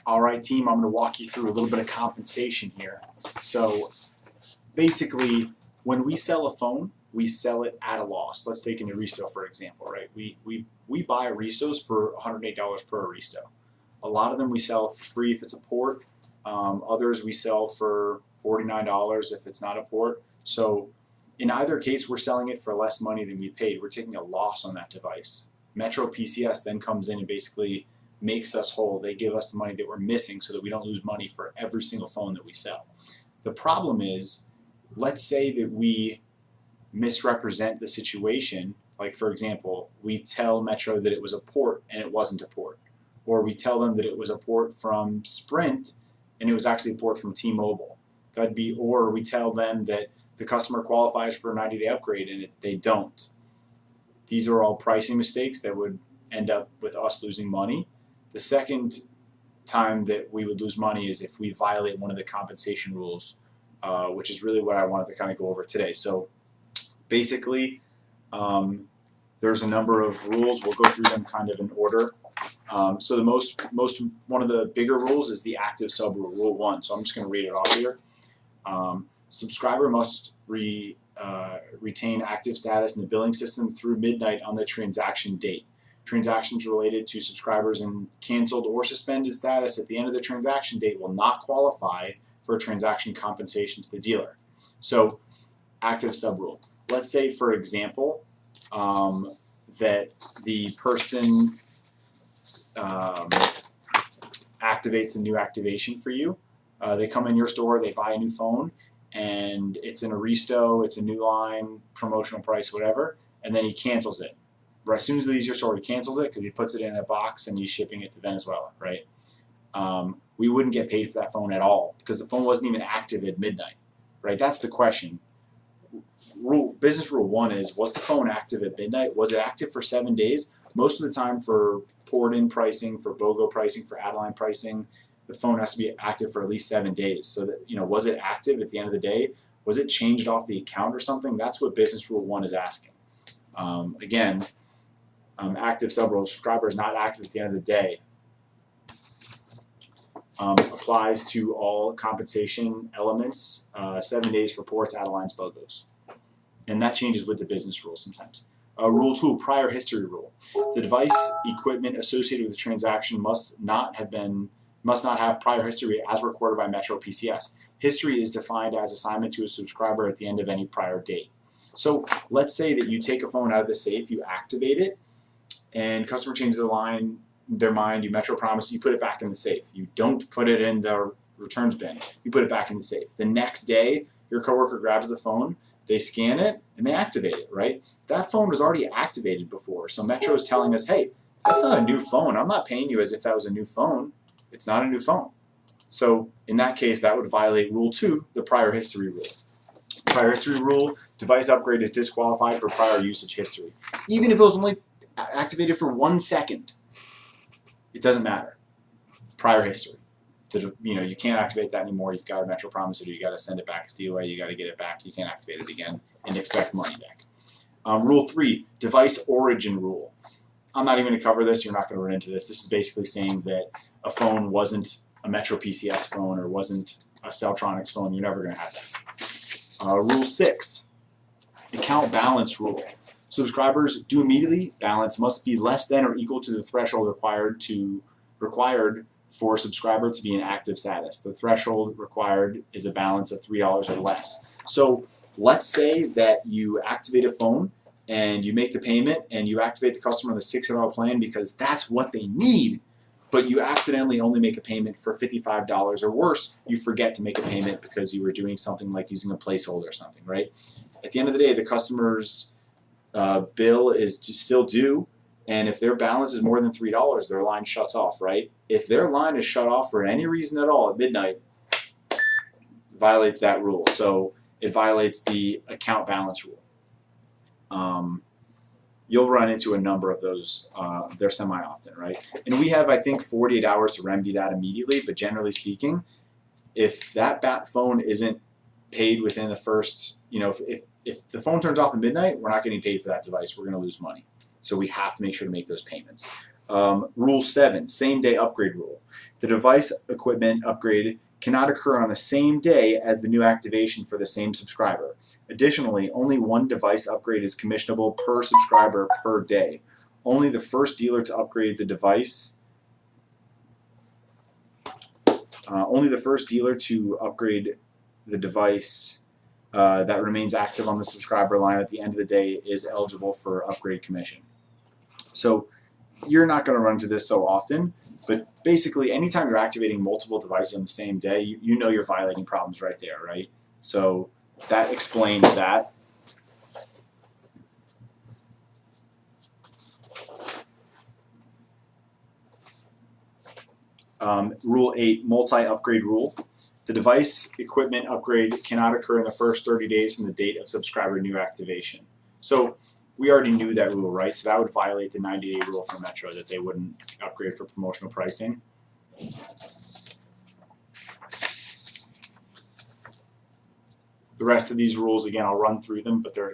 All right, team, I'm going to walk you through a little bit of compensation here. So basically, when we sell a phone, we sell it at a loss. Let's take an Aristo, for example, right? We buy Aristos for $108 per Aristo. A lot of them we sell for free if it's a port. Others we sell for $49 if it's not a port. So in either case, we're selling it for less money than we paid. We're taking a loss on that device. Metro PCS then comes in and basically makes us whole. They give us the money that we're missing so that we don't lose money for every single phone that we sell. The problem is, let's say that we misrepresent the situation. Like, for example, we tell Metro that it was a port and it wasn't a port. Or we tell them that it was a port from Sprint and it was actually a port from T-Mobile. That'd be, or we tell them that the customer qualifies for a 90-day upgrade and they don't. These are all pricing mistakes that would end up with us losing money. The second time that we would lose money is if we violate one of the compensation rules, which is really what I wanted to kind of go over today. So basically, there's a number of rules. We'll go through them kind of in order. So the one of the bigger rules is the active sub rule, Rule 1. So I'm just going to read it off here. Subscriber must retain active status in the billing system through midnight on the transaction date. Transactions related to subscribers in canceled or suspended status at the end of the transaction date will not qualify for transaction compensation to the dealer. So, active sub rule. Let's say, for example, that the person activates a new activation for you. They come in your store, they buy a new phone, and it's an Aristo, it's a new line, promotional price, whatever, and then he cancels it. Right, as soon as he leaves your store, he cancels it because he puts it in a box and he's shipping it to Venezuela, right? We wouldn't get paid for that phone at all because the phone wasn't even active at midnight, right? That's the question. Business rule 1 is, was the phone active at midnight? Was it active for 7 days? Most of the time for port-in pricing, for BOGO pricing, for add-line pricing, the phone has to be active for at least 7 days. So that, was it active at the end of the day? Was it changed off the account or something? That's what business rule 1 is asking. Again, active sub-rule, subscriber is not active at the end of the day. Applies to all compensation elements, 7 days for ports, add-lines, BOGOs. And that changes with the business rule sometimes. Rule 2, prior history rule. The device equipment associated with the transaction must not have prior history as recorded by Metro PCS. History is defined as assignment to a subscriber at the end of any prior date. So let's say that you take a phone out of the safe, you activate it, and customer changes their mind, you Metro promise, you put it back in the safe. You don't put it in the returns bin. You put it back in the safe. The next day, your coworker grabs the phone, they scan it, and they activate it, right? That phone was already activated before. So Metro is telling us, hey, that's not a new phone. I'm not paying you as if that was a new phone. It's not a new phone. So in that case, that would violate Rule 2, the prior history rule. Prior history rule, device upgrade is disqualified for prior usage history. Even if it was only activated for 1 second, it doesn't matter. Prior history. You can't activate that anymore. You've got to Metro promise it, or you got to send it back as DOA. You got to get it back. You can't activate it again and expect money back. Rule 3, device origin rule. I'm not even going to cover this. You're not going to run into this. This is basically saying that a phone wasn't a Metro PCS phone or wasn't a Celltronics phone. You're never going to have that. Rule 6, account balance rule. Subscribers due immediately balance must be less than or equal to the threshold required for a subscriber to be in active status. The threshold required is a balance of $3 or less. So let's say that you activate a phone and you make the payment and you activate the customer on the $600 plan because that's what they need, but you accidentally only make a payment for $55 or worse, you forget to make a payment because you were doing something like using a placeholder or something, right? At the end of the day, the customer's bill is still due, and if their balance is more than $3, their line shuts off, right? If their line is shut off for any reason at all at midnight, it violates that rule. So it violates the account balance rule. You'll run into a number of those. They're semi-often, right? And we have, I think, 48 hours to remedy that immediately, but generally speaking, if that phone isn't paid within the first, if the phone turns off at midnight, we're not getting paid for that device. We're going to lose money. So we have to make sure to make those payments. Rule 7, same day upgrade rule. The device equipment upgrade cannot occur on the same day as the new activation for the same subscriber. Additionally, only one device upgrade is commissionable per subscriber per day. Only the first dealer to upgrade the device that remains active on the subscriber line at the end of the day is eligible for upgrade commission. So you're not going to run into this so often, but basically anytime you're activating multiple devices on the same day, you know you're violating problems right there, right? So that explains that. Rule 8, multi-upgrade rule. The device equipment upgrade cannot occur in the first 30 days from the date of subscriber new activation. So we already knew that rule, right? So that would violate the 90-day rule for Metro that they wouldn't upgrade for promotional pricing. The rest of these rules, again, I'll run through them, but they're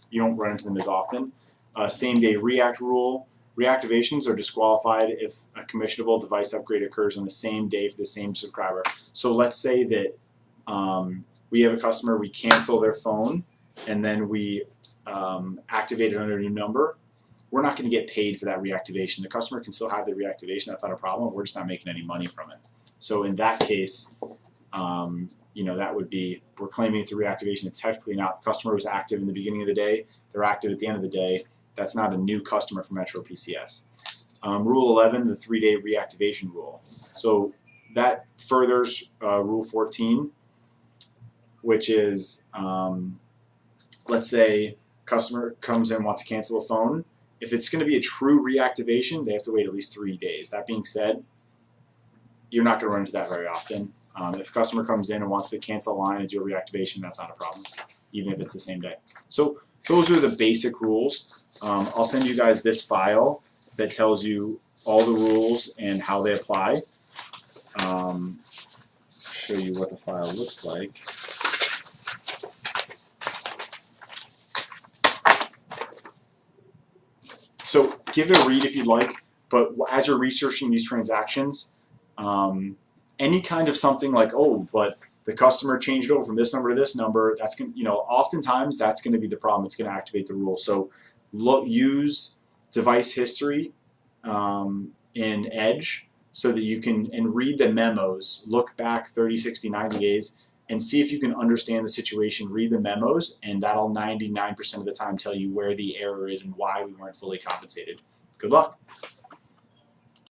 you don't run into them as often. Same-day react rule. Reactivations are disqualified if a commissionable device upgrade occurs on the same day for the same subscriber. So let's say that we have a customer, we cancel their phone, and then we activate it under a new number. We're not going to get paid for that reactivation. The customer can still have the reactivation. That's not a problem. We're just not making any money from it. So in that case, that would be, we're claiming it's a reactivation. It's technically not. The customer was active in the beginning of the day. They're active at the end of the day. That's not a new customer for Metro PCS. Rule 11, the 3-day reactivation rule. So that furthers Rule 14, which is, let's say customer comes in and wants to cancel a phone. If it's going to be a true reactivation, they have to wait at least 3 days. That being said, you're not going to run into that very often. If a customer comes in and wants to cancel a line and do a reactivation, that's not a problem, even if it's the same day. So those are the basic rules. I'll send you guys this file that tells you all the rules and how they apply. Show you what the file looks like. So give it a read if you'd like, but as you're researching these transactions, any kind of something like, oh, but the customer changed over from this number to this number, that's going to, oftentimes that's going to be the problem. It's going to activate the rule. So use device history in Edge so that you can, and read the memos, look back 30, 60, 90 days, and see if you can understand the situation, read the memos, and that'll 99% of the time tell you where the error is and why we weren't fully compensated. Good luck.